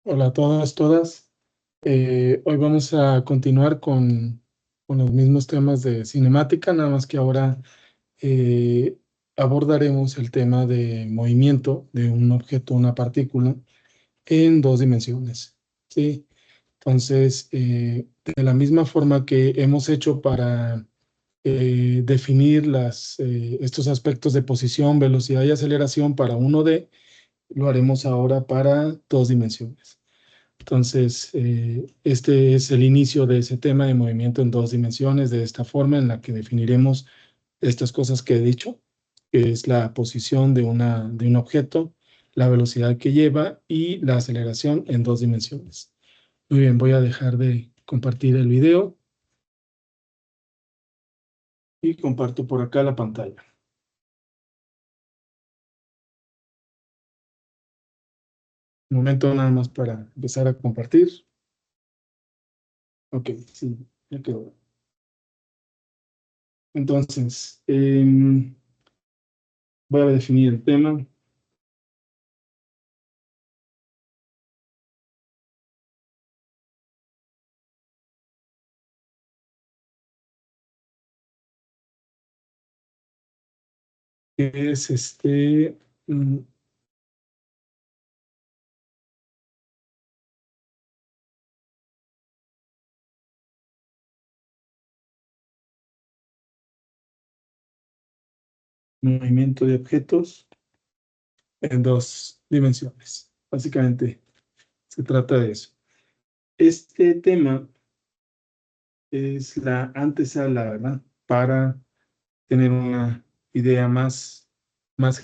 Hola a todas, todas. Hoy vamos a continuar con los mismos temas de cinemática, nada más que ahora eh, abordaremos el tema de movimiento de un objeto, una partícula, en dos dimensiones. ¿Sí? Entonces, de la misma forma que hemos hecho para definir estos aspectos de posición, velocidad y aceleración para 1D, lo haremos ahora para dos dimensiones. Entonces, este es el inicio de ese tema de movimiento en dos dimensiones, de esta forma en la que definiremos estas cosas que he dicho, que es la posición de un objeto, la velocidad que lleva y la aceleración en dos dimensiones. Muy bien, voy a dejar de compartir el video y comparto por acá la pantalla. Un momento nada más para empezar a compartir. Ok, sí, ya quedó. Entonces, voy a definir el tema. Que es movimiento de objetos en dos dimensiones. Básicamente se trata de eso. Este tema es la antesala, ¿verdad? Para tener una idea más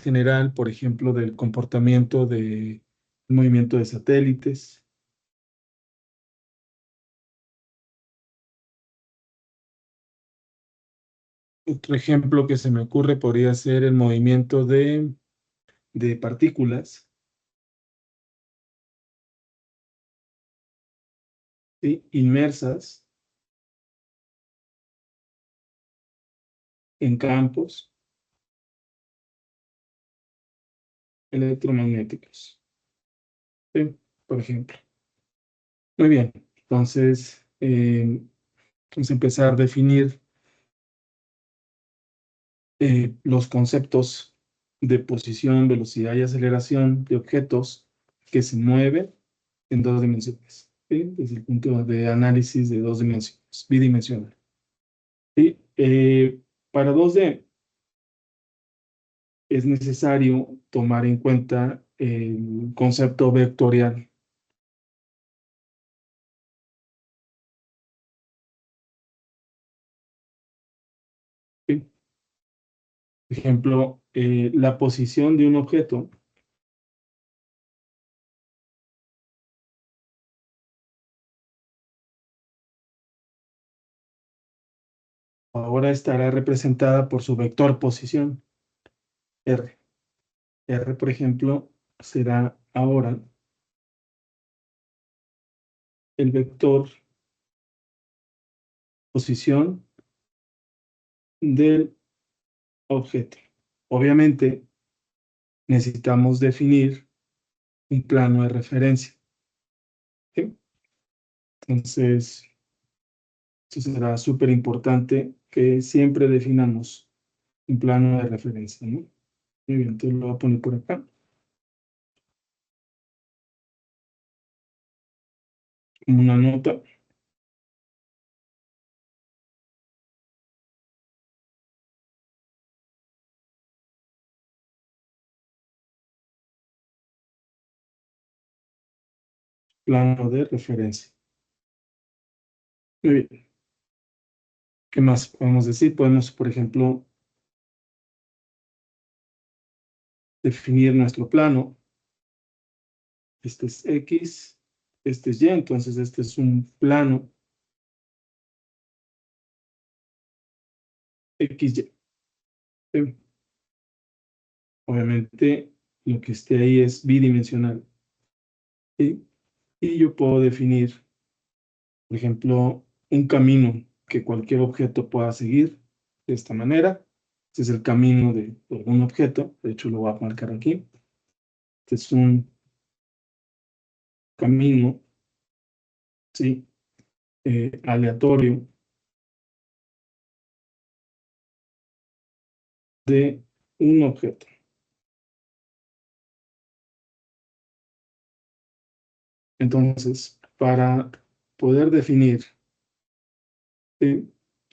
general, por ejemplo, del comportamiento de movimiento de satélites. Otro ejemplo que se me ocurre podría ser el movimiento de partículas, ¿sí? Inmersas en campos electromagnéticos, ¿sí? Por ejemplo. Muy bien, entonces vamos a empezar a definir los conceptos de posición, velocidad y aceleración de objetos que se mueven en dos dimensiones, ¿sí? Desde el punto de análisis de dos dimensiones, bidimensional. ¿Sí? Para 2D es necesario tomar en cuenta el concepto vectorial. ¿Sí? Por ejemplo, la posición de un objeto ahora estará representada por su vector posición, R. R, por ejemplo, será ahora el vector posición del objeto. Obviamente, necesitamos definir un plano de referencia, ¿sí? Entonces, eso será súper importante que siempre definamos un plano de referencia, ¿no? Muy bien, entonces lo voy a poner por acá, como una nota. Plano de referencia. Muy bien. ¿Qué más podemos decir? Podemos, por ejemplo, definir nuestro plano. Este es X, este es Y, entonces este es un plano XY. ¿Sí? Obviamente, lo que esté ahí es bidimensional. ¿Sí? Y yo puedo definir, por ejemplo, un camino que cualquier objeto pueda seguir de esta manera. Este es el camino de algún objeto. De hecho, lo voy a marcar aquí. Este es un camino, ¿sí? Aleatorio de un objeto. Entonces, para poder definir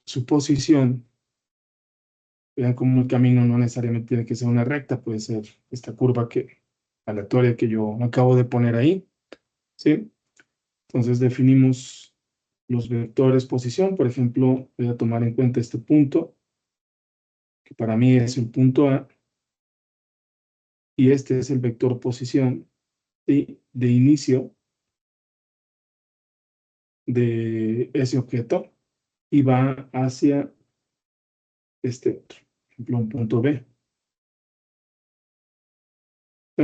su posición, vean cómo el camino no necesariamente tiene que ser una recta, puede ser esta curva aleatoria que yo acabo de poner ahí, ¿sí? Entonces definimos los vectores posición. Por ejemplo, voy a tomar en cuenta este punto, que para mí es el punto A, y este es el vector posición, ¿sí? De inicio de ese objeto y va hacia este otro, por ejemplo, un punto B. ¿Sí?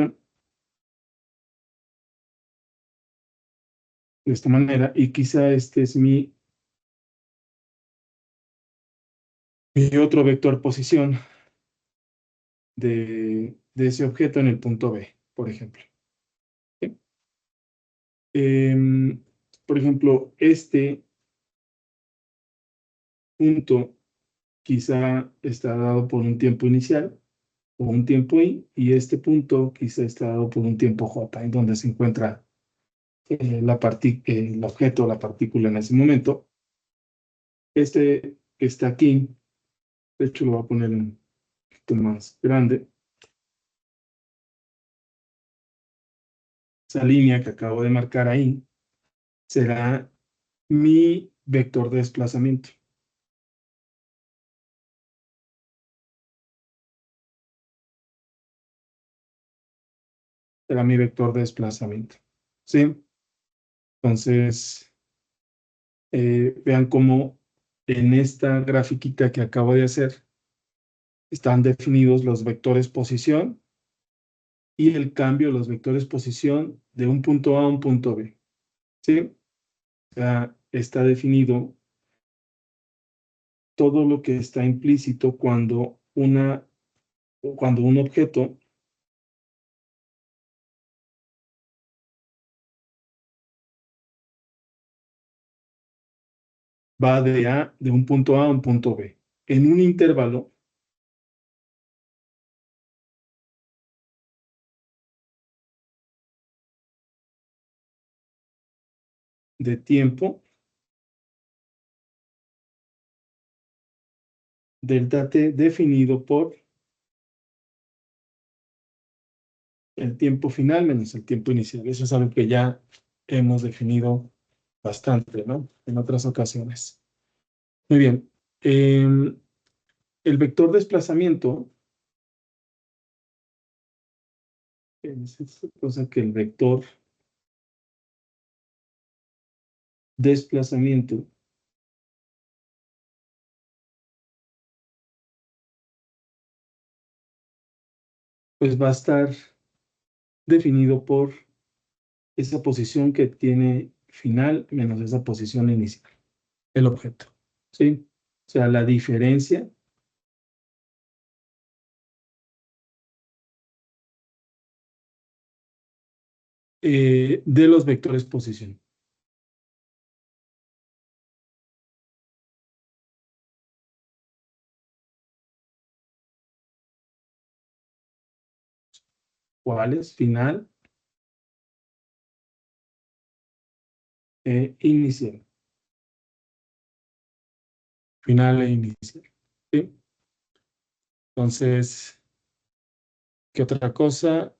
De esta manera, y quizá este es mi otro vector posición de ese objeto en el punto B, por ejemplo. ¿Sí? Por ejemplo, este punto quizá está dado por un tiempo inicial o un tiempo y este punto quizá está dado por un tiempo j, en donde se encuentra el objeto, la partícula en ese momento. Este que está aquí, de hecho lo voy a poner un poquito más grande. Esa línea que acabo de marcar ahí será mi vector de desplazamiento. Será mi vector de desplazamiento. ¿Sí? Entonces, vean cómo en esta grafiquita que acabo de hacer están definidos los vectores posición y el cambio de los vectores posición de un punto A a un punto B. ¿Sí? O sea, está definido todo lo que está implícito cuando un objeto va de un punto A a un punto B. En un intervalo de tiempo delta t definido por el tiempo final menos el tiempo inicial. Eso es algo que ya hemos definido bastante, ¿no? En otras ocasiones. Muy bien. El vector desplazamiento es esta cosa que el vector desplazamiento pues va a estar definido por esa posición que tiene final menos esa posición inicial, el objeto. ¿Sí? O sea, la diferencia de los vectores posición. ¿Cuáles? Final e inicial. Final e inicial. ¿Sí? Entonces, ¿qué otra cosa?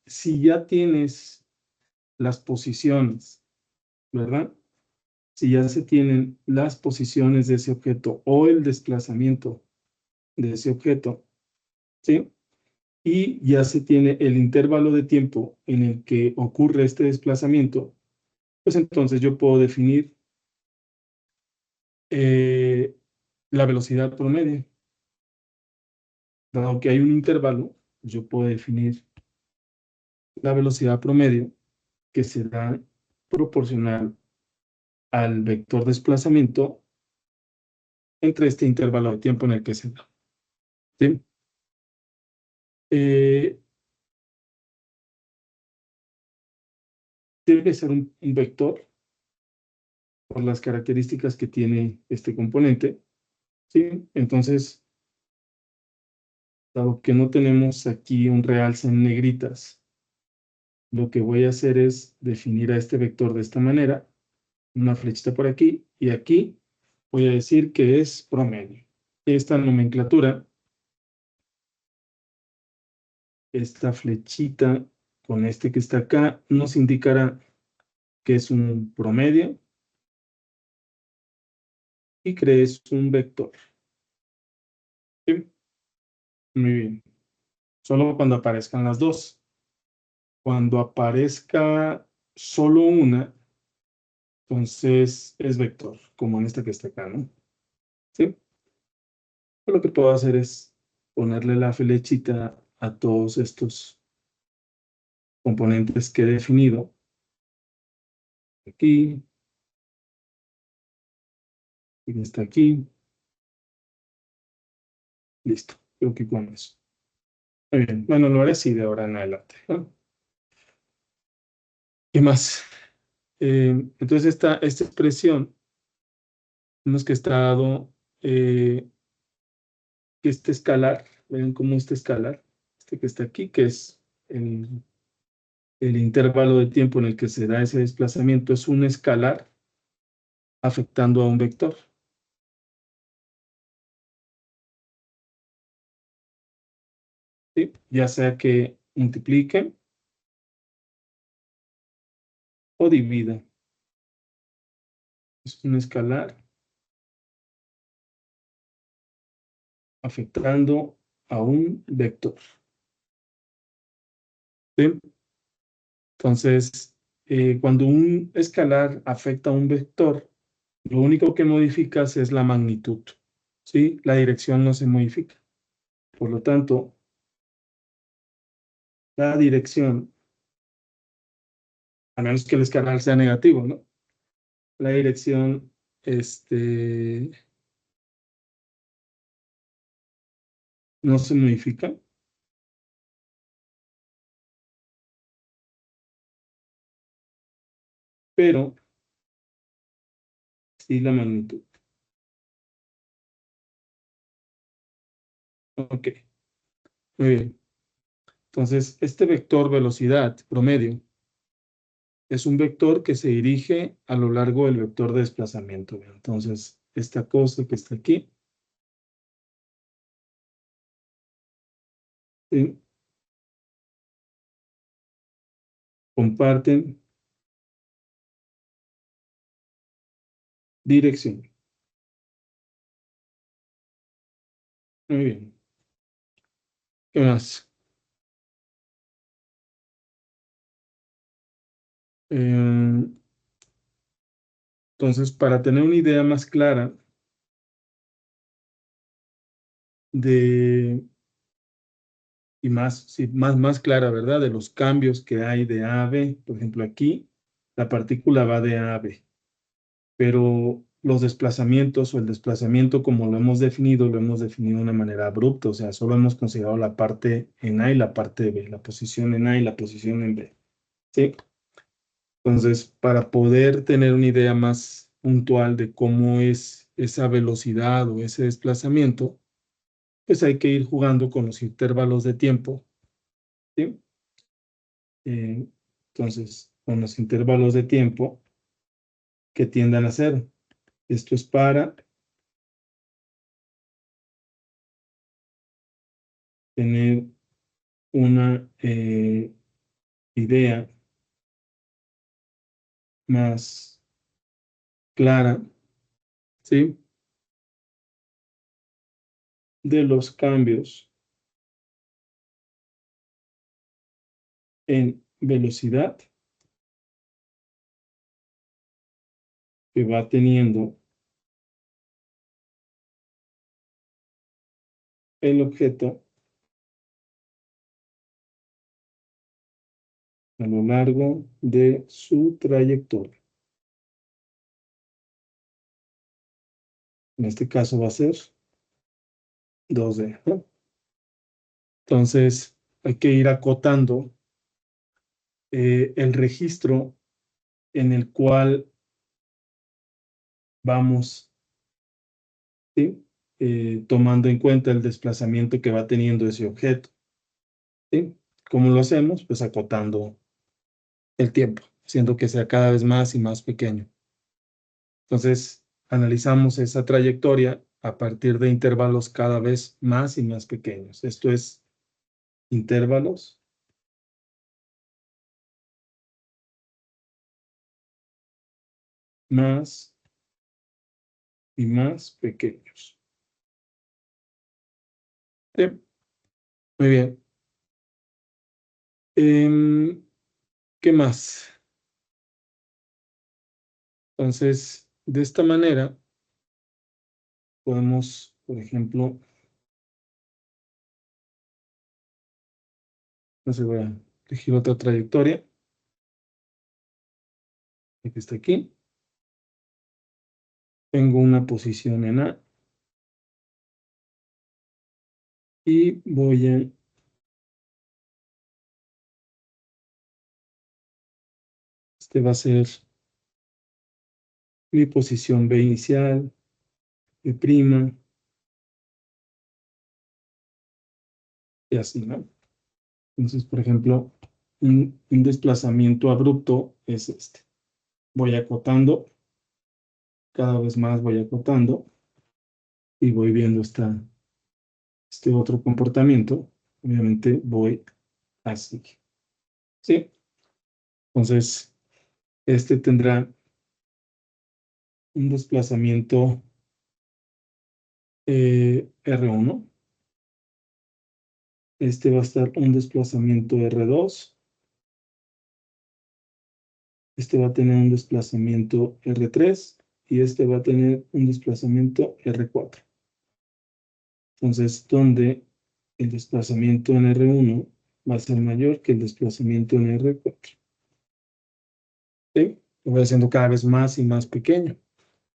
Si ya tienes las posiciones, ¿verdad? Si ya se tienen las posiciones de ese objeto o el desplazamiento de ese objeto, ¿sí? Y ya se tiene el intervalo de tiempo en el que ocurre este desplazamiento, pues entonces yo puedo definir eh, la velocidad promedio. Dado que hay un intervalo, yo puedo definir la velocidad promedio que será proporcional al vector desplazamiento entre este intervalo de tiempo en el que se da. ¿Sí? Eh, debe ser un vector por las características que tiene este componente, ¿sí? Entonces, dado que no tenemos aquí un realce en negritas, lo que voy a hacer es definir a este vector de esta manera, una flechita por aquí voy a decir que es promedio. Esta nomenclatura, esta flechita con este que está acá, nos indicará que es un promedio y crees un vector. ¿Sí? Muy bien. Solo cuando aparezcan las dos. Cuando aparezca solo una, entonces es vector, como en esta que está acá, ¿no? ¿Sí? Lo que puedo hacer es ponerle la flechita a todos estos componentes que he definido. Aquí, y está aquí. Listo. Creo que con eso. Muy bien. Bueno, lo haré así de ahora en adelante, ¿no? ¿Qué más? Entonces, esta expresión, vemos que está dado que este escalar, ven cómo este escalar, este que está aquí, que es el, el intervalo de tiempo en el que se da ese desplazamiento, es un escalar afectando a un vector. ¿Sí? Ya sea que multiplique o divida. Es un escalar afectando a un vector. ¿Sí? Entonces, cuando un escalar afecta a un vector, lo único que modificas es la magnitud. ¿Sí? La dirección no se modifica. Por lo tanto, la dirección, a menos que el escalar sea negativo, ¿no? La dirección, no se modifica, pero sí la magnitud. Ok, muy bien. Entonces, este vector velocidad promedio es un vector que se dirige a lo largo del vector de desplazamiento. Entonces, esta cosa que está aquí, ¿sí? Comparten dirección. Muy bien. ¿Qué más? Eh, entonces, para tener una idea más clara de, y más, sí, más clara, ¿verdad? De los cambios que hay de A a B. Por ejemplo, aquí la partícula va de A a B, pero los desplazamientos o el desplazamiento como lo hemos definido de una manera abrupta, o sea, solo hemos considerado la parte en A y la parte de B, la posición en A y la posición en B. ¿Sí? Entonces, para poder tener una idea más puntual de cómo es esa velocidad o ese desplazamiento, pues hay que ir jugando con los intervalos de tiempo, ¿sí? Eh, entonces, con los intervalos de tiempo que tiendan a cero. Esto es para tener una idea más clara, ¿sí? De los cambios en velocidad que va teniendo el objeto a lo largo de su trayectoria. En este caso va a ser 2D, ¿no? Entonces, hay que ir acotando el registro en el cual vamos, ¿sí? Tomando en cuenta el desplazamiento que va teniendo ese objeto, ¿sí? ¿Cómo lo hacemos? Pues acotando el tiempo, haciendo que sea cada vez más y más pequeño. Entonces, analizamos esa trayectoria a partir de intervalos cada vez más y más pequeños. Esto es intervalos más y más pequeños. Sí, muy bien. ¿Qué más? Entonces, de esta manera, podemos, por ejemplo, no sé, voy a elegir otra trayectoria, que está aquí. Tengo una posición en A y voy a... Este va a ser mi posición B inicial, B prima, y así, ¿no? Entonces, por ejemplo, un desplazamiento abrupto es este. Voy acotando, cada vez más voy acotando y voy viendo este otro comportamiento. Obviamente voy así. ¿Sí? Entonces, este tendrá un desplazamiento R1. Este va a estar un desplazamiento R2. Este va a tener un desplazamiento R3 y este va a tener un desplazamiento R4. Entonces, donde el desplazamiento en R1 va a ser mayor que el desplazamiento en R4. ¿Sí? Lo voy haciendo cada vez más y más pequeño.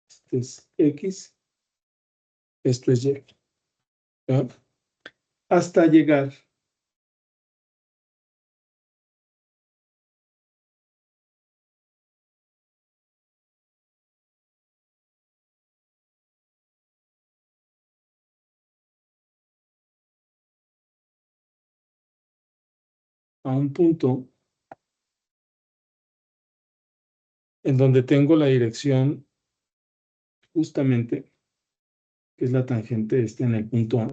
Este es X, esto es Y. ¿Ya? Hasta llegar a un punto en donde tengo la dirección justamente, que es la tangente en el punto A,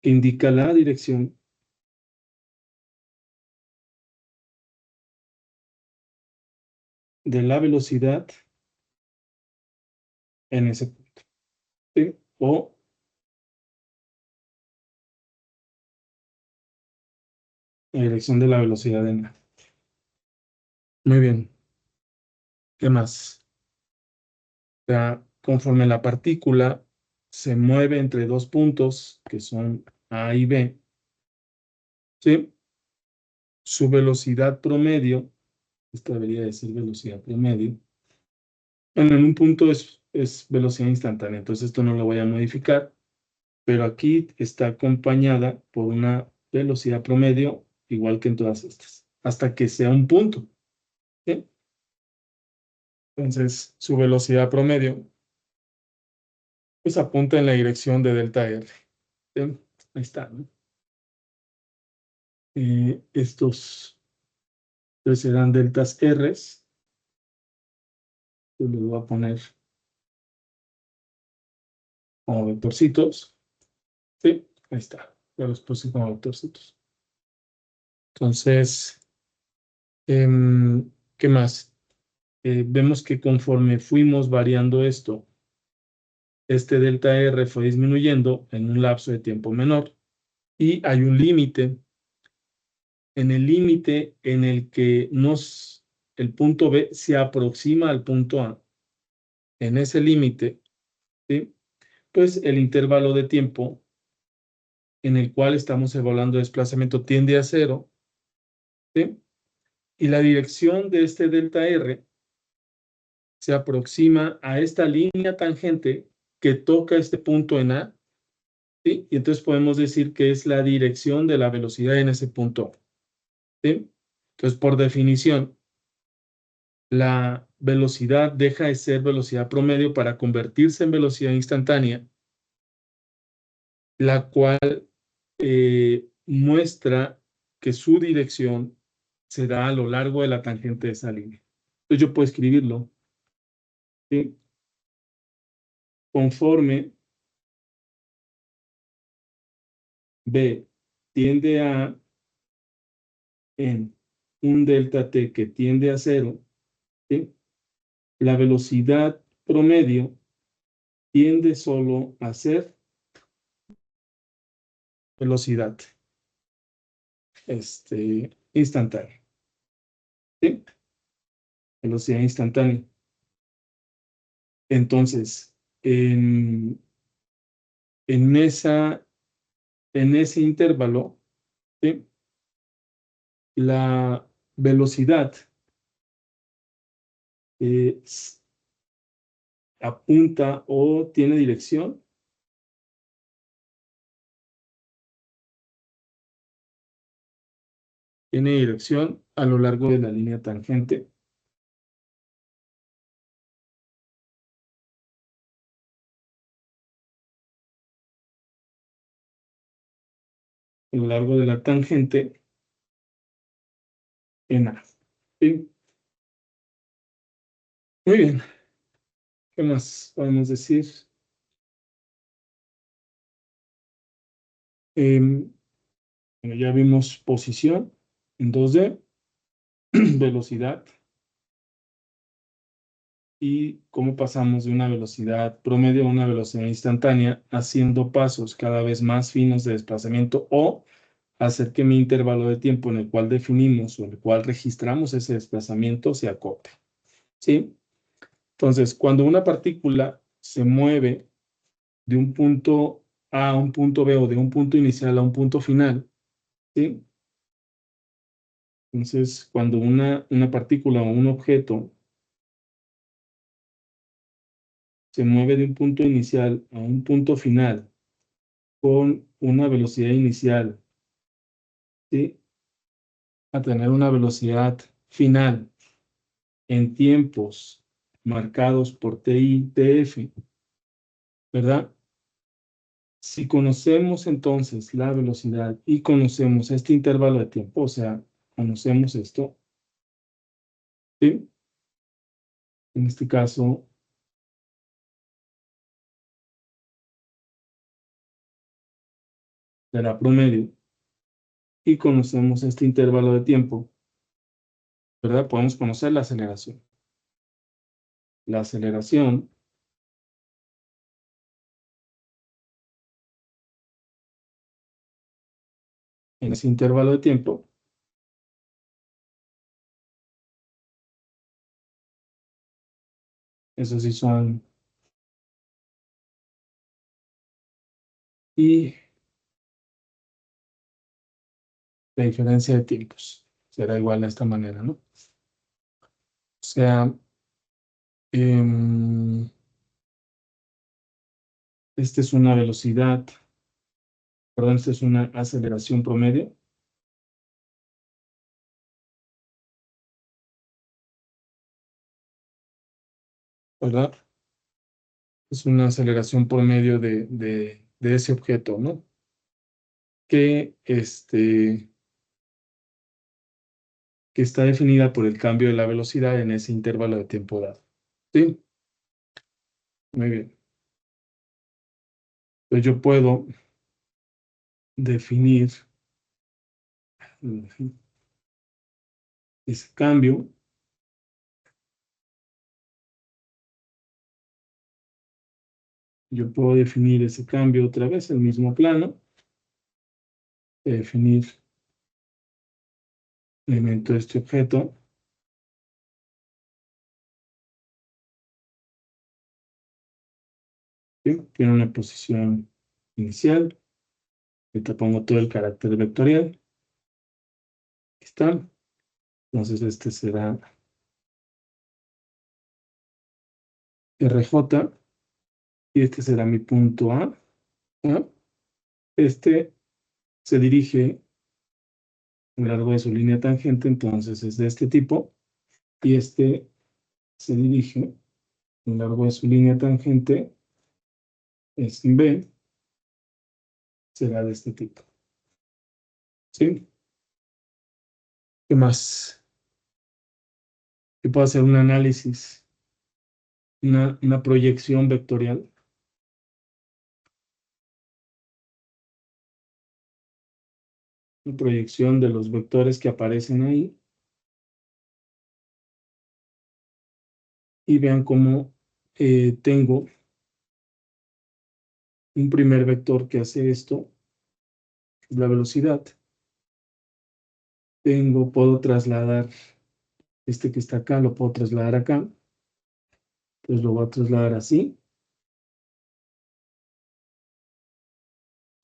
que indica la dirección de la velocidad en ese punto, ¿sí? O la dirección de la velocidad en A. Muy bien. ¿Qué más? Ya, conforme la partícula se mueve entre dos puntos, que son A y B, ¿sí? Su velocidad promedio, esta debería de ser velocidad promedio, bueno, en un punto es velocidad instantánea, entonces esto no lo voy a modificar, pero aquí está acompañada por una velocidad promedio igual que en todas estas, hasta que sea un punto, ¿sí? Entonces, su velocidad promedio, pues apunta en la dirección de delta R, ¿sí? Ahí está, ¿no? Estos pues, serán deltas R's. Yo les voy a poner como vectorcitos. Sí, ahí está. Ya los puse como vectorcitos. Entonces, ¿qué más? Vemos que conforme fuimos variando esto, este delta R fue disminuyendo en un lapso de tiempo menor y hay un límite. En el límite en el que el punto B se aproxima al punto A, en ese límite, ¿sí? Pues el intervalo de tiempo en el cual estamos evaluando desplazamiento tiende a cero, ¿sí? Y la dirección de este delta R se aproxima a esta línea tangente que toca este punto en A, ¿sí? Y entonces podemos decir que es la dirección de la velocidad en ese punto, ¿sí? Entonces, por definición, la velocidad deja de ser velocidad promedio para convertirse en velocidad instantánea, la cual muestra que su dirección se da a lo largo de la tangente de esa línea. Entonces yo puedo escribirlo, ¿sí? Conforme B tiende a en un delta t que tiende a cero, ¿sí? La velocidad promedio tiende solo a ser velocidad instantánea, ¿sí? Velocidad instantánea. Entonces, en, en, esa, en ese intervalo, ¿sí? La velocidad apunta o tiene dirección a lo largo de la línea tangente. A lo largo de la tangente en A. ¿Sí? Muy bien. ¿Qué más podemos decir? Bueno, ya vimos posición en 2D, velocidad y cómo pasamos de una velocidad promedio a una velocidad instantánea haciendo pasos cada vez más finos de desplazamiento o hacer que mi intervalo de tiempo en el cual definimos o en el cual registramos ese desplazamiento se acote. ¿Sí? Entonces, cuando una partícula se mueve de un punto A a un punto B o de un punto inicial a un punto final, ¿sí? Entonces, cuando una partícula o un objeto se mueve de un punto inicial a un punto final con una velocidad inicial, ¿sí? A tener una velocidad final en tiempos marcados por TI, TF, ¿verdad? Si conocemos entonces la velocidad y conocemos este intervalo de tiempo, o sea, conocemos esto, ¿sí? En este caso, será promedio, y conocemos este intervalo de tiempo, ¿verdad? Podemos conocer la aceleración. La aceleración en ese intervalo de tiempo, eso sí son, y la diferencia de tiempos será igual de esta manera, ¿no? O sea, esta es una velocidad, perdón, esta es una aceleración promedio, ¿verdad? Es una aceleración promedio de ese objeto, ¿no? Que está definida por el cambio de la velocidad en ese intervalo de tiempo dado. ¿Sí? Muy bien. Entonces yo puedo definir ese cambio. Yo puedo definir ese cambio otra vez, el mismo plano. Definir elemento de este objeto. ¿Sí? Tiene una posición inicial. Ahorita pongo todo el carácter vectorial. Aquí está. Entonces este será RJ y este será mi punto A. ¿No? Este se dirige a lo largo de su línea tangente, entonces es de este tipo, y este se dirige a lo largo de su línea tangente, es en B, será de este tipo. ¿Sí? ¿Qué más? Yo puedo hacer un análisis, una proyección vectorial. Una proyección de los vectores que aparecen ahí. Y vean cómo tengo un primer vector que hace esto, es la velocidad. Puedo trasladar este que está acá, lo puedo trasladar acá. Entonces lo voy a trasladar así.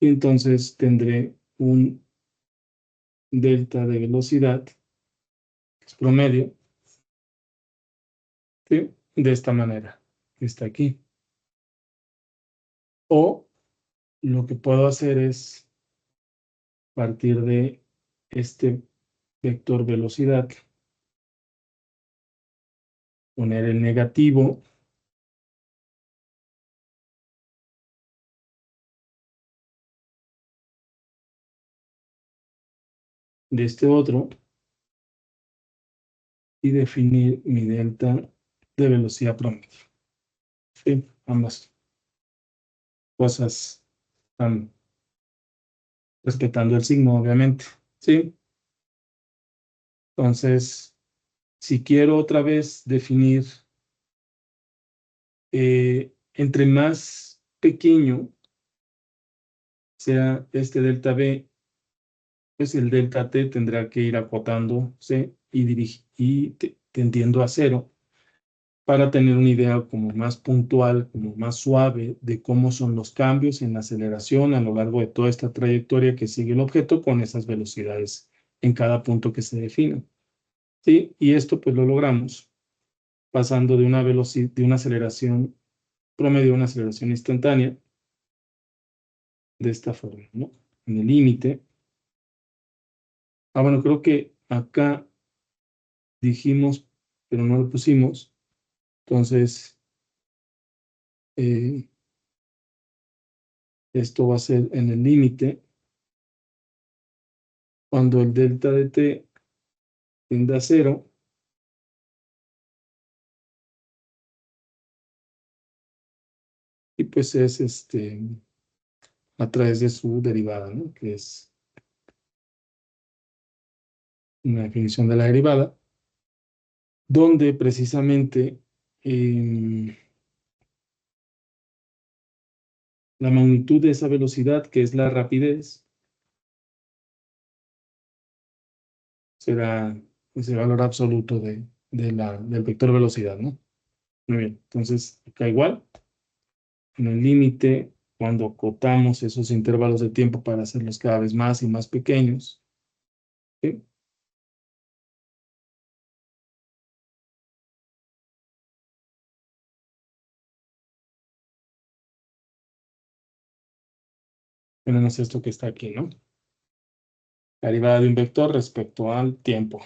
Y entonces tendré un delta de velocidad, que es promedio, ¿sí? De esta manera, que está aquí. O lo que puedo hacer es partir de este vector velocidad, poner el negativo de este otro y definir mi delta de velocidad promedio. Sí, ambas cosas están respetando el signo, obviamente. Sí, entonces, si quiero otra vez definir entre más pequeño sea este delta B, pues el delta T tendrá que ir acotándose y tendiendo a cero para tener una idea como más puntual, como más suave de cómo son los cambios en la aceleración a lo largo de toda esta trayectoria que sigue el objeto con esas velocidades en cada punto que se defina. ¿Sí? Y esto pues lo logramos pasando de una velocidad, de una aceleración promedio a una aceleración instantánea de esta forma, ¿no? En el límite. Bueno, creo que acá dijimos, pero no lo pusimos. Entonces, eh, esto va a ser en el límite cuando el delta de t tiende a cero. Y pues es a través de su derivada, ¿no? Que es una definición de la derivada, donde precisamente la magnitud de esa velocidad, que es la rapidez, será ese valor absoluto del vector velocidad, ¿no? Muy bien, entonces acá igual, en el límite, cuando acotamos esos intervalos de tiempo para hacerlos cada vez más y más pequeños, ¿sí? Tenemos esto que está aquí, ¿no? La derivada de un vector respecto al tiempo.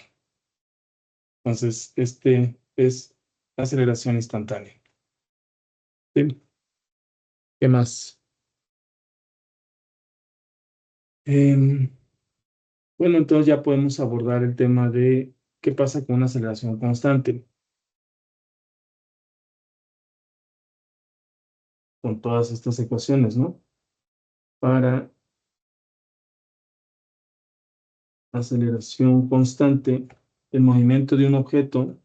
Entonces, este es aceleración instantánea. ¿Sí? ¿Qué más? Em, bueno, entonces ya podemos abordar el tema de qué pasa con una aceleración constante, con todas estas ecuaciones, ¿no? Para aceleración constante, el movimiento de un objeto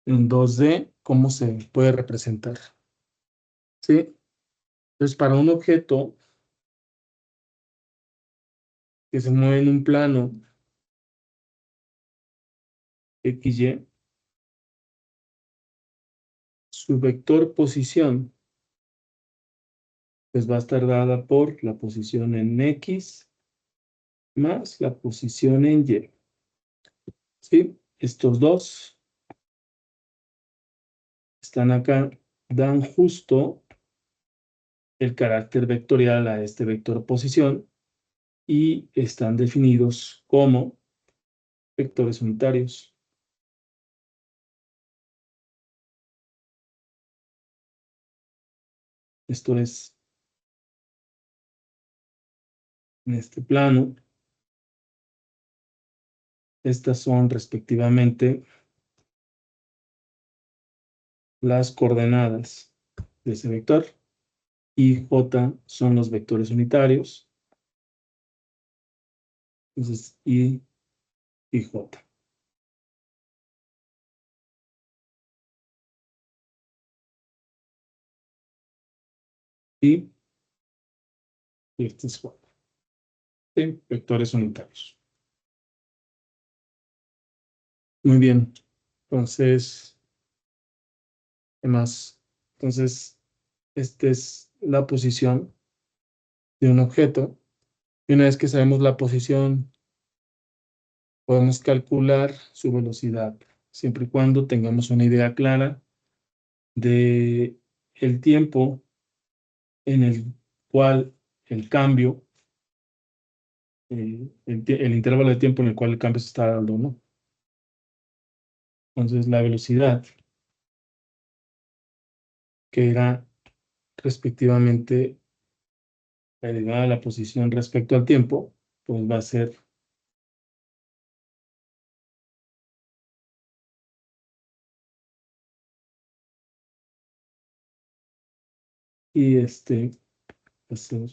en 2D, ¿cómo se puede representar? ¿Sí? Entonces, para un objeto que se mueve en un plano XY, su vector posición pues va a estar dada por la posición en X más la posición en Y. ¿Sí? Estos dos están acá, dan justo el carácter vectorial a este vector posición y están definidos como vectores unitarios. Esto es en este plano. Estas son respectivamente las coordenadas de ese vector y J son los vectores unitarios. Entonces, I y J. Y este es J. ¿Sí? Vectores unitarios. Muy bien. Entonces, ¿qué más? Entonces, esta es la posición de un objeto. Y una vez que sabemos la posición, podemos calcular su velocidad, siempre y cuando tengamos una idea clara de el tiempo en el cual el cambio, el intervalo de tiempo en el cual el cambio se está dando, ¿no? Entonces, la velocidad, que era respectivamente la derivada de la posición respecto al tiempo, pues va a ser y va a ser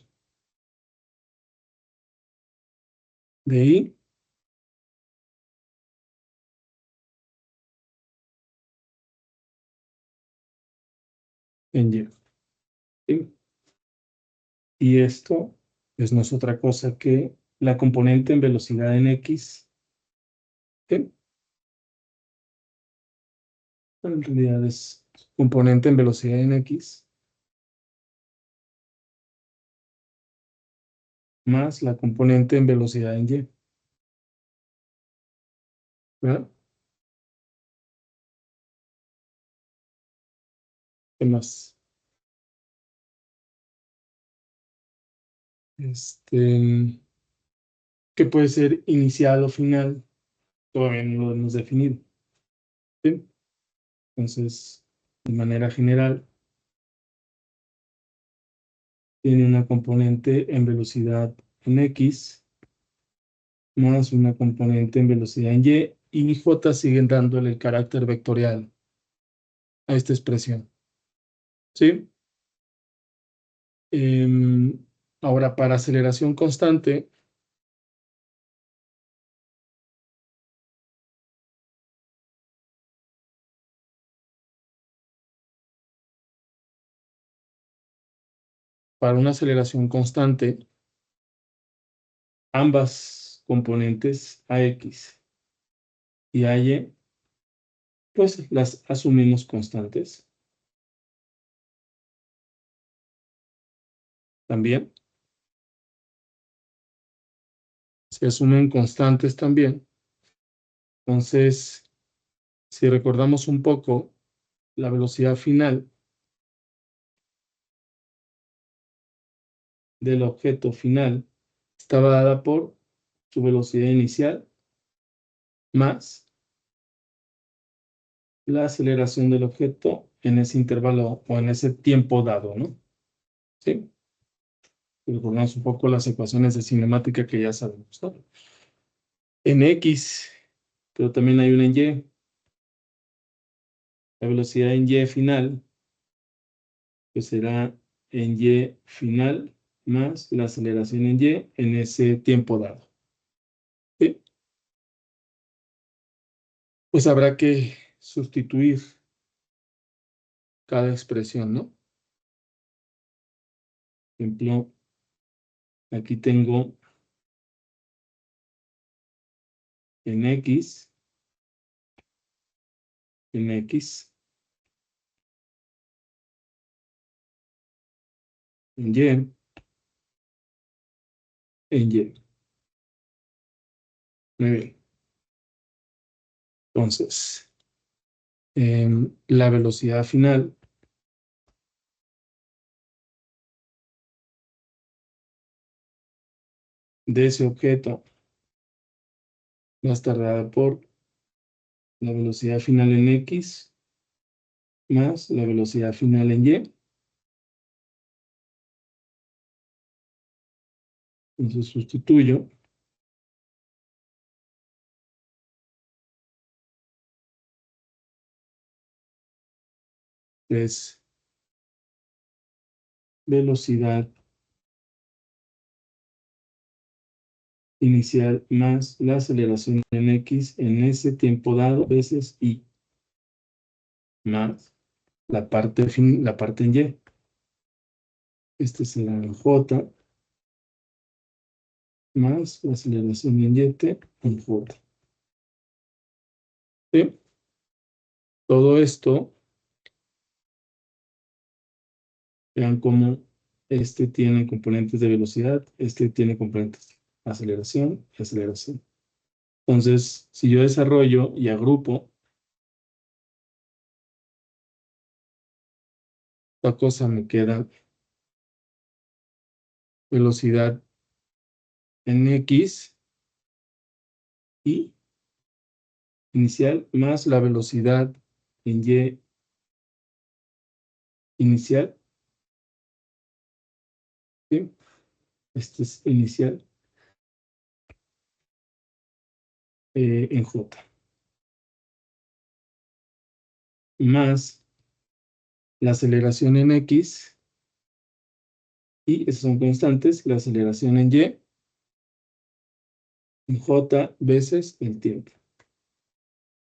de I en Y. ¿Sí? Y esto pues no es otra cosa que la componente en velocidad en X, ¿sí? En realidad es componente en velocidad en X más la componente en velocidad en Y, ¿verdad? ¿Qué más? Que puede ser inicial o final, todavía no lo hemos definido, ¿sí? Entonces, de manera general, tiene una componente en velocidad en X más una componente en velocidad en Y J siguen dándole el carácter vectorial a esta expresión, ¿sí? Em, Ahora, para aceleración constante, para una aceleración constante, ambas componentes AX y AY, pues las asumimos constantes también. Se asumen constantes también. Entonces, si recordamos un poco, la velocidad final del objeto final estaba dada por su velocidad inicial más la aceleración del objeto en ese intervalo o en ese tiempo dado, ¿no? ¿Sí? Recordamos un poco las ecuaciones de cinemática que ya sabemos, ¿no? En X, pero también hay una en Y. La velocidad en Y final, pues será en Y final más la aceleración en Y en ese tiempo dado. ¿Sí? Pues habrá que sustituir cada expresión, ¿no? Por ejemplo, aquí tengo en X, en X, en Y, en Y. Muy bien. Entonces, la velocidad final de ese objeto va a estar dada por la velocidad final en X más la velocidad final en Y. Entonces sustituyo. Es velocidad inicial más la aceleración en X en ese tiempo dado veces Y más la parte en Y. Este será el J más la aceleración en Y en J. ¿Sí? Todo esto, vean cómo este tiene componentes de velocidad, este tiene componentes de aceleración y aceleración. Entonces, si yo desarrollo y agrupo, esta cosa me queda velocidad en X y inicial más la velocidad en Y inicial. ¿Sí? Este es inicial en J. Más la aceleración en X y esas son constantes, la aceleración en Y en J veces el tiempo.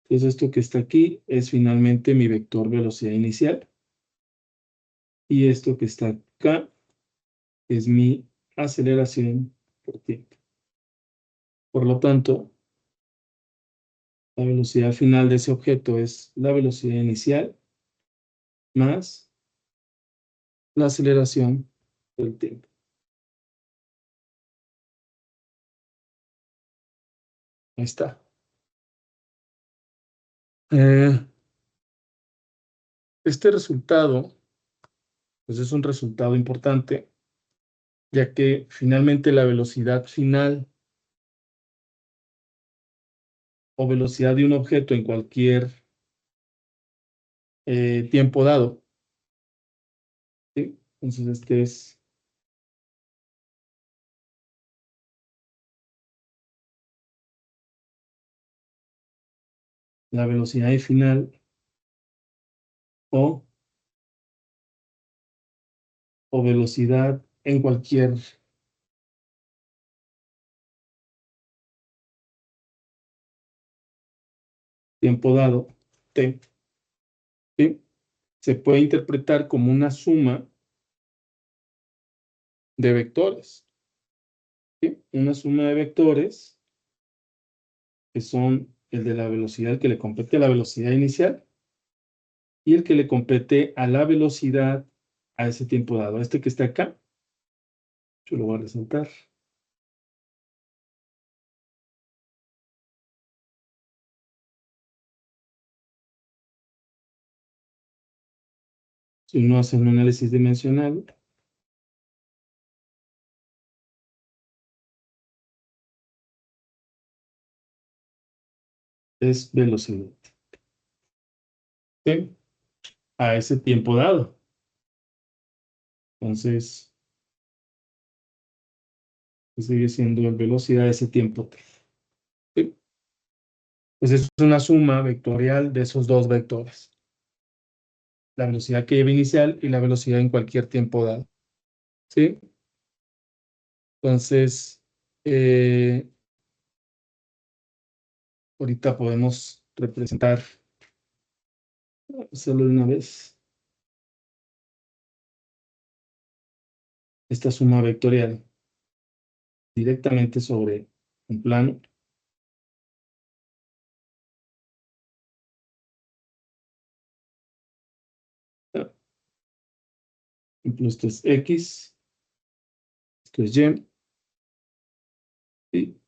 Entonces esto que está aquí es finalmente mi vector velocidad inicial y esto que está acá es mi aceleración por tiempo. Por lo tanto, la velocidad final de ese objeto es la velocidad inicial más la aceleración del tiempo. Ahí está. Eh, este resultado, pues es un resultado importante, ya que finalmente la velocidad final o velocidad de un objeto en cualquier tiempo dado, ¿sí? Entonces este es la velocidad final o, o velocidad en cualquier tiempo dado, t, ¿sí? Se puede interpretar como una suma de vectores, ¿sí? Una suma de vectores que son el de la velocidad, el que le compete a la velocidad inicial y el que le compete a la velocidad a ese tiempo dado. Este que está acá, yo lo voy a resaltar. Si uno hace un análisis dimensional, es velocidad, ¿sí? A ese tiempo dado. Entonces, sigue siendo la velocidad de ese tiempo t, ¿sí? Pues es una suma vectorial de esos dos vectores. La velocidad que lleva inicial y la velocidad en cualquier tiempo dado, ¿sí? Entonces, ahorita podemos representar, hacerlo de una vez, esta suma vectorial directamente sobre un plano. Por ejemplo, esto es X, esto es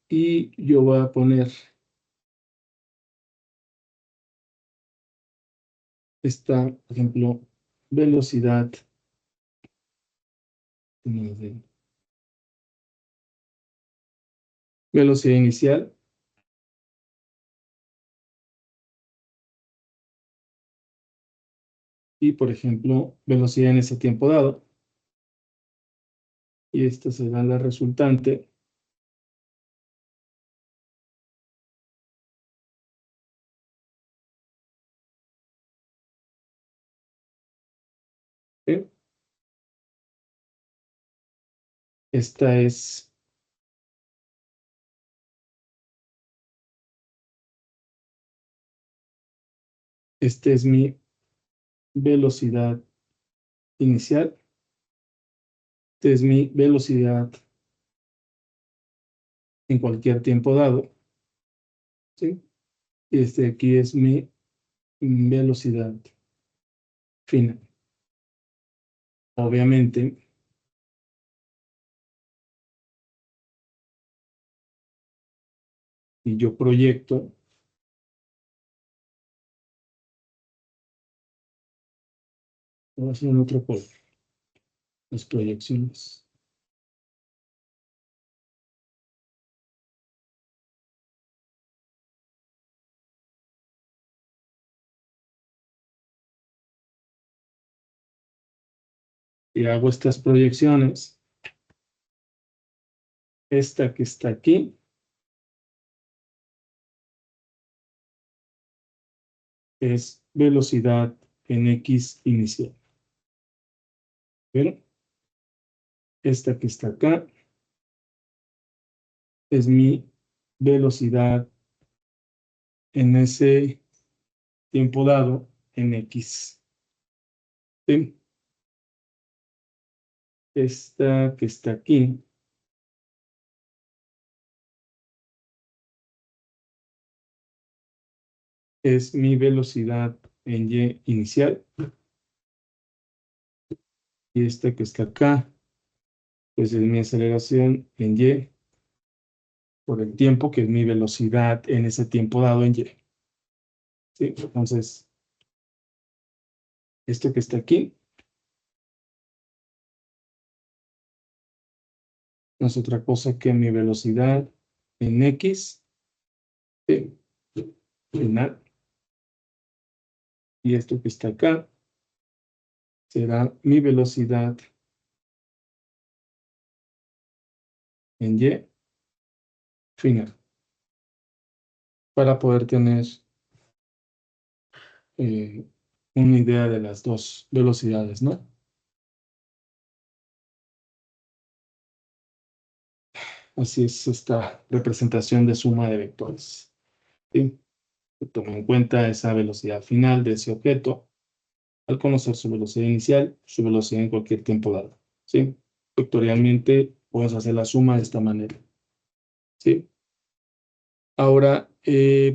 y yo voy a poner esta, por ejemplo, velocidad de velocidad inicial. Y, por ejemplo, velocidad en ese tiempo dado. Y esta será la resultante. ¿Sí? Esta es mi velocidad inicial. Esta es mi velocidad en cualquier tiempo dado. ¿Sí? Y este aquí es mi velocidad final. Obviamente, y yo proyecto, voy a hacer en otro color, las proyecciones. Y hago estas proyecciones. Esta que está aquí es velocidad en X inicial. ¿Ven? Esta que está acá es mi velocidad en ese tiempo dado en X. ¿Sí? Esta que está aquí es mi velocidad en Y inicial. Y esta que está acá, pues es mi aceleración en Y por el tiempo, que es mi velocidad en ese tiempo dado en Y. ¿Sí? Entonces, esto que está aquí no es otra cosa que mi velocidad en X, ¿sí? Final. Y esto que está acá será mi velocidad en Y final. Para poder tener eh, una idea de las dos velocidades, ¿no? Así es esta representación de suma de vectores. ¿Sí? Se toma en cuenta esa velocidad final de ese objeto al conocer su velocidad inicial, su velocidad en cualquier tiempo dado. ¿Sí? Vectorialmente podemos hacer la suma de esta manera. ¿Sí? Ahora,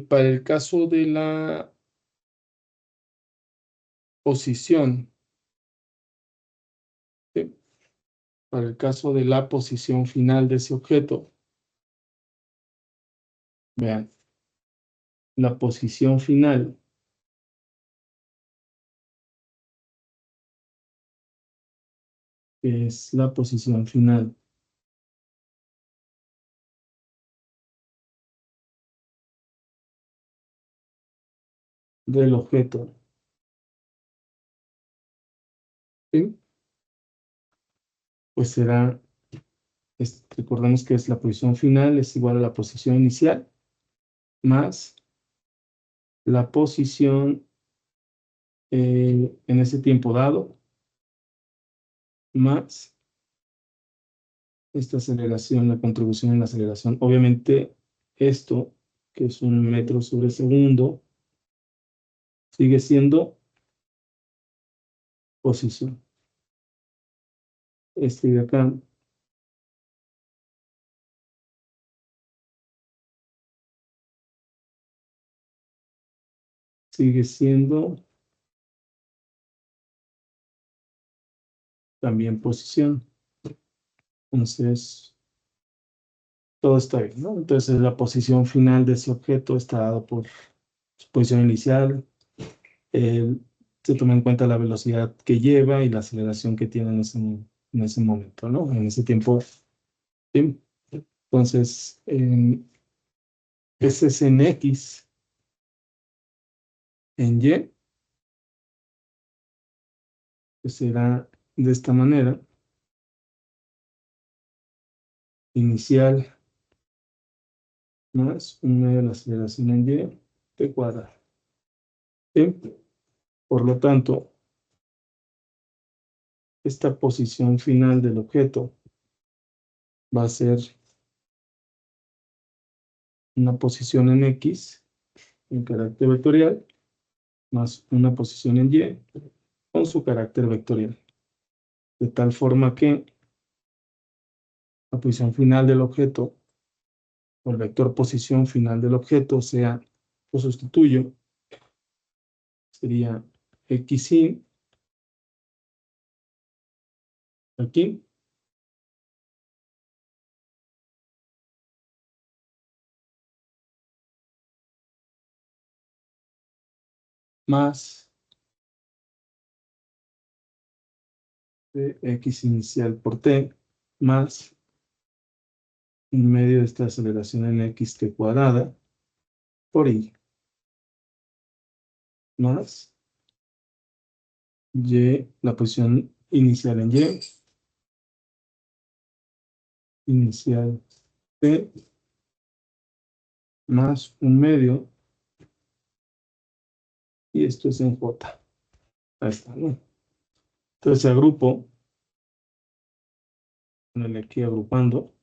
para el caso de la posición, ¿sí? Para el caso de la posición final de ese objeto, vean, la posición final es la posición final del objeto. ¿Sí? Pues será, recordemos que es la posición final es igual a la posición inicial más la posición en ese tiempo dado más esta aceleración, la contribución en la aceleración. Obviamente esto, que es 1 metro sobre segundo, sigue siendo posición. Este de acá sigue siendo también posición. Entonces, todo está bien, ¿no? Entonces, la posición final de ese objeto está dado por su posición inicial. eh, Se toma en cuenta la velocidad que lleva y la aceleración que tiene en ese momento, ¿no? En ese tiempo. ¿Sí? Entonces, ese es en X, en Y, que será de esta manera. Inicial más 1 de la aceleración en Y, T cuadrado. ¿Sí? Por lo tanto, esta posición final del objeto va a ser una posición en X, en carácter vectorial, más una posición en Y, con su carácter vectorial. De tal forma que la posición final del objeto, o el vector posición final del objeto, sea, lo sustituyo, sería XY, aquí, más de X inicial por T, más en medio de esta aceleración en X T cuadrada, por Y, más Y, la posición inicial en Y, inicial T, más un medio, y esto es en J. Ahí está, ¿no? Entonces agrupo, ponle aquí agrupando,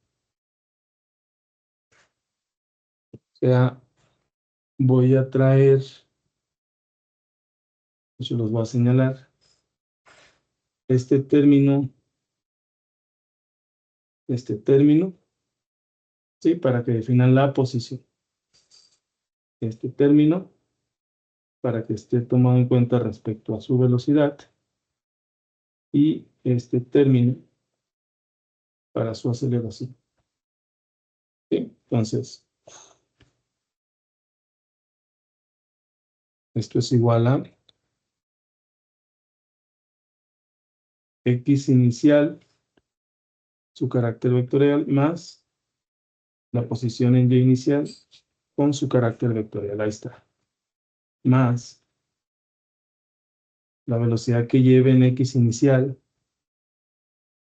o sea, voy a traer, yo los voy a señalar, este término, ¿sí? Para que definan la posición. Este término, para que esté tomado en cuenta respecto a su velocidad, y este término para su aceleración. ¿Sí? Entonces, esto es igual a X inicial, su carácter vectorial, más la posición en Y inicial con su carácter vectorial. Ahí está. Más la velocidad que lleve en X inicial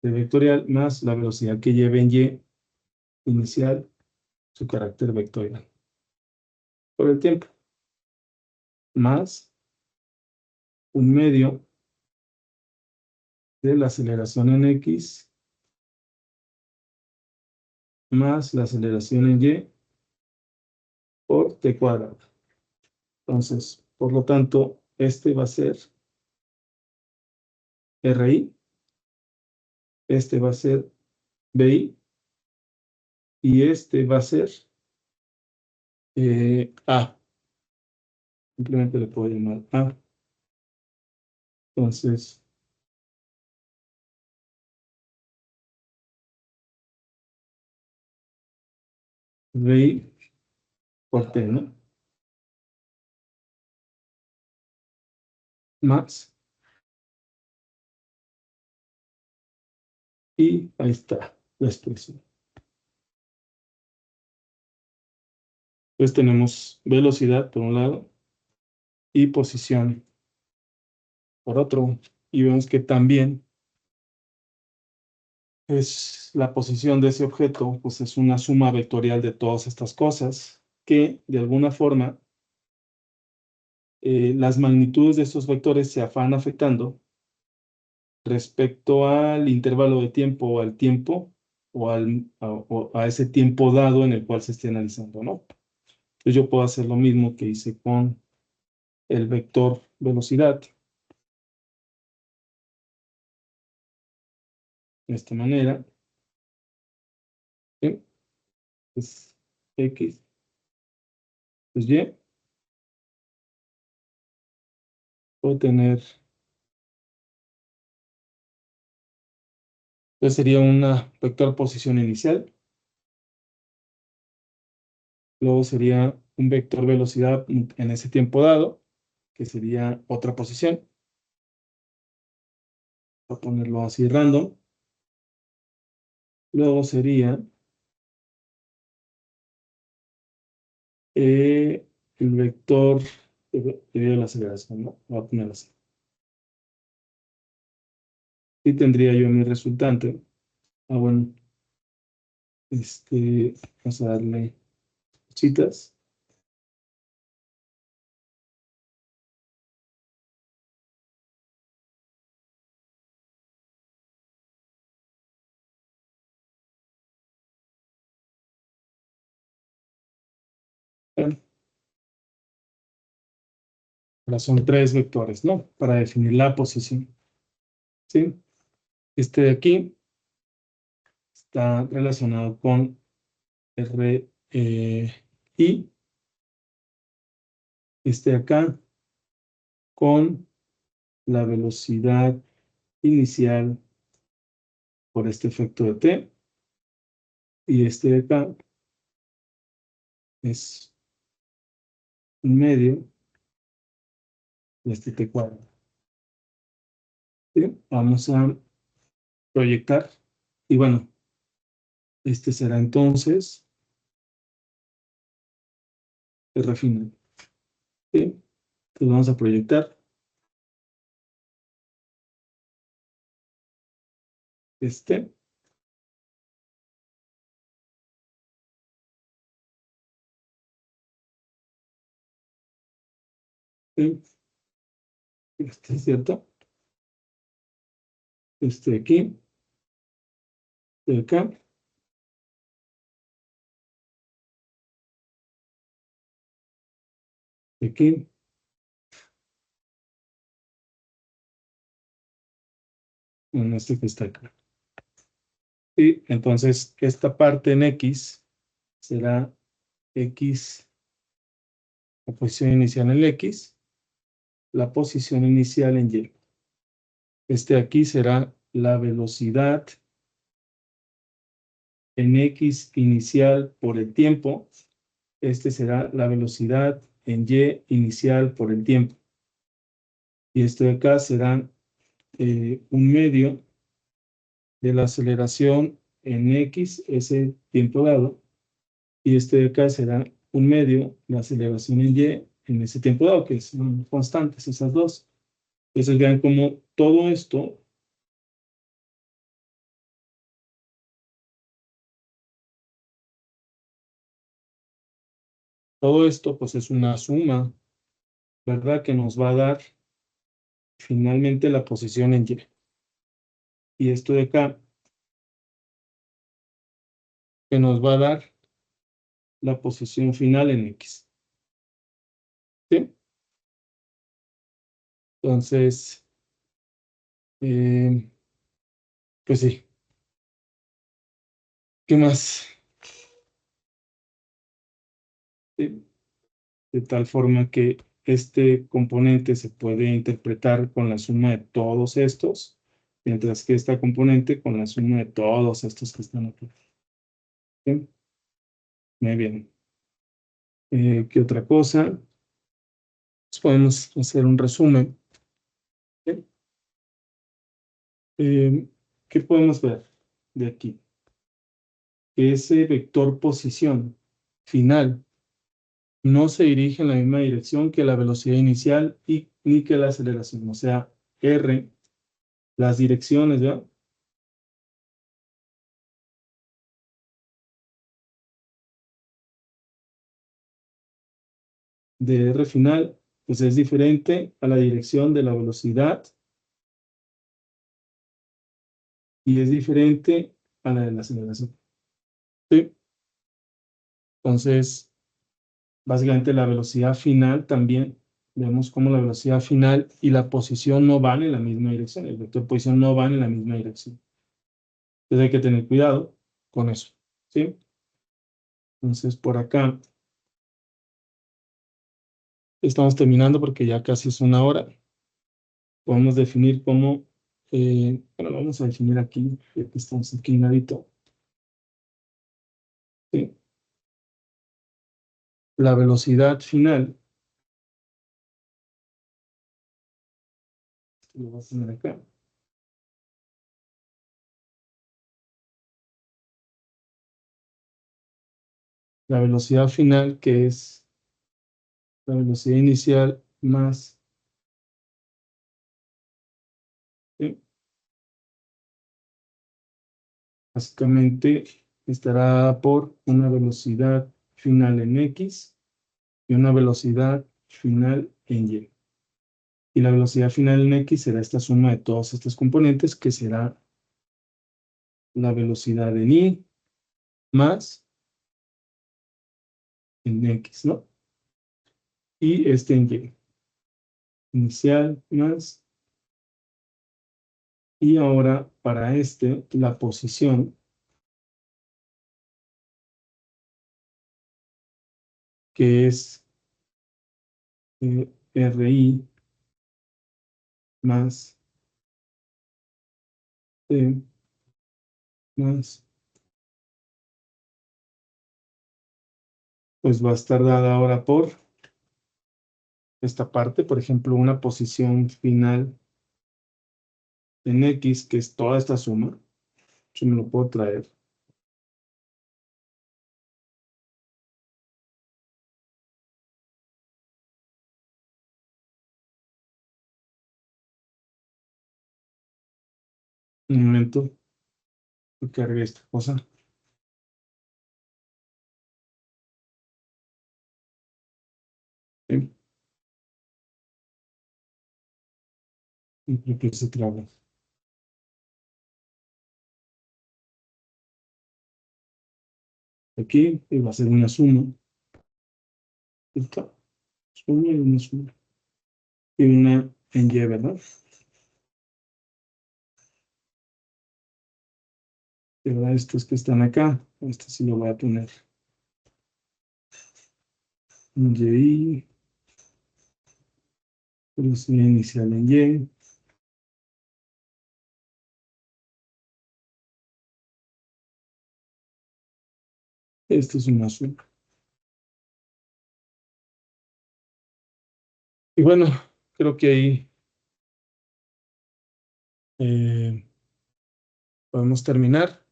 de vectorial, más la velocidad que lleve en Y inicial, su carácter vectorial. Por el tiempo. Más un medio de la aceleración en X más la aceleración en Y por T cuadrado. Entonces, por lo tanto, este va a ser RI, este va a ser BI, y este va a ser A. Simplemente le puedo llamar A. Entonces, BI por T, ¿no? Más. Y ahí está la expresión. Entonces tenemos velocidad por un lado y posición por otro. Y vemos que también es la posición de ese objeto, pues es una suma vectorial de todas estas cosas que de alguna forma las magnitudes de estos vectores se van afectando respecto al intervalo de tiempo o al tiempo o a ese tiempo dado en el cual se esté analizando, ¿no? Entonces yo puedo hacer lo mismo que hice con el vector velocidad de esta manera. ¿Sí? Es X, es Y. Puedo tener, entonces sería una vector posición inicial. Luego sería un vector velocidad en ese tiempo dado, que sería otra posición. Voy a ponerlo así random. Luego sería el vector debido a la aceleración, ¿no? Voy a poner así. Y tendría yo mi resultante. Ah, bueno, vamos a darle citas. Bueno, ahora son tres vectores, ¿no? Para definir la posición, ¿sí? Este de aquí está relacionado con R, I. Este de acá con la velocidad inicial por este efecto de t. Y este de acá es un medio de este t cuadrado. Bien, vamos a proyectar. Y bueno, este será entonces R final. Bien, entonces vamos a proyectar este. Bien, este es cierto. Este de aquí, de acá, de aquí, en este que está acá. Y entonces esta parte en X será X, la posición inicial en el X, la posición inicial en Y. Este aquí será la velocidad en X inicial por el tiempo. Este será la velocidad en Y inicial por el tiempo. Y esto de acá será un medio de la aceleración en X, ese tiempo dado. Y este de acá será un medio de aceleración en Y en ese tiempo dado, que son constantes esas dos. Entonces vean cómo todo esto pues es una suma, ¿verdad? Que nos va a dar finalmente la posición en Y. Y esto de acá, que nos va a dar la posición final en X. ¿Sí? Entonces, pues sí. ¿Qué más? Sí. De tal forma que este componente se puede interpretar con la suma de todos estos, mientras que esta componente con la suma de todos estos que están aquí. ¿Sí? Muy bien. ¿Qué otra cosa? Pues podemos hacer un resumen. ¿Sí? ¿Qué podemos ver de aquí? Que ese vector posición final no se dirige en la misma dirección que la velocidad inicial y ni que la aceleración. O sea, R, las direcciones, ¿verdad? De R final, pues es diferente a la dirección de la velocidad y es diferente a la de la aceleración. ¿Sí? Entonces, básicamente la velocidad final también, vemos cómo la velocidad final y la posición no van en la misma dirección, el vector de posición no van en la misma dirección. Entonces hay que tener cuidado con eso. ¿Sí? Entonces, por acá estamos terminando porque ya casi es una hora. Podemos definir cómo, bueno, vamos a definir aquí, ya que estamos aquí en ladito. ¿Sí? La velocidad final, lo voy a poner acá. La velocidad final que es la velocidad inicial más básicamente estará por una velocidad final en X y una velocidad final en Y. Y la velocidad final en X será esta suma de todos estos componentes, que será la velocidad en Y más en X, ¿no? Y este en Y. Inicial más. Y ahora para la posición, que es RI más T más, pues va a estar dada ahora por esta parte, por ejemplo, una posición final en X, que es toda esta suma. Yo me lo puedo traer. Un momento, que cargue esta cosa. ¿Sí? Y creo que se traba. Aquí y va a ser una suma. Esta suma y una suma. Y una en Y, ¿verdad? Y ahora estos que están acá, este sí lo voy a poner. Y, velocidad inicial en Y. Esto es una suma. Y bueno, creo que ahí eh, podemos terminar.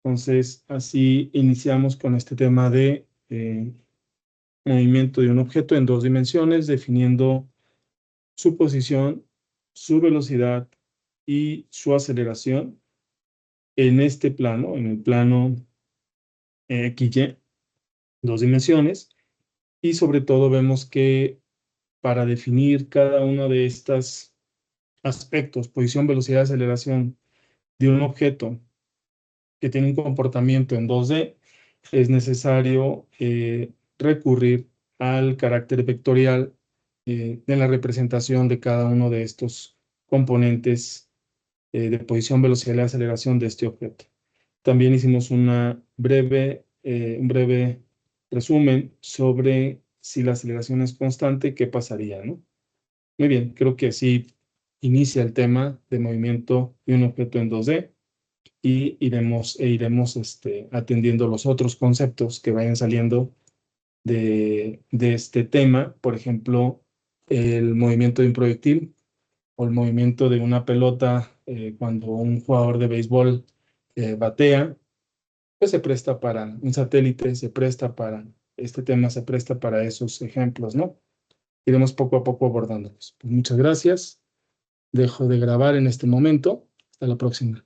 Entonces, así iniciamos con este tema de movimiento de un objeto en dos dimensiones, definiendo su posición, su velocidad y su aceleración en este plano, en el plano XY, dos dimensiones. Y sobre todo vemos que para definir cada uno de estos aspectos, posición, velocidad, aceleración de un objeto que tiene un comportamiento en 2D, es necesario recurrir al carácter vectorial de la representación de cada uno de estos componentes de posición, velocidad y aceleración de este objeto. También hicimos un breve resumen sobre si la aceleración es constante, qué pasaría, ¿no? Muy bien, creo que así inicia el tema de movimiento de un objeto en 2D. Y iremos atendiendo los otros conceptos que vayan saliendo de este tema. Por ejemplo, el movimiento de un proyectil o el movimiento de una pelota cuando un jugador de béisbol batea, pues se presta para un satélite, este tema se presta para esos ejemplos, ¿no? Iremos poco a poco abordándolos. Pues muchas gracias. Dejo de grabar en este momento. Hasta la próxima.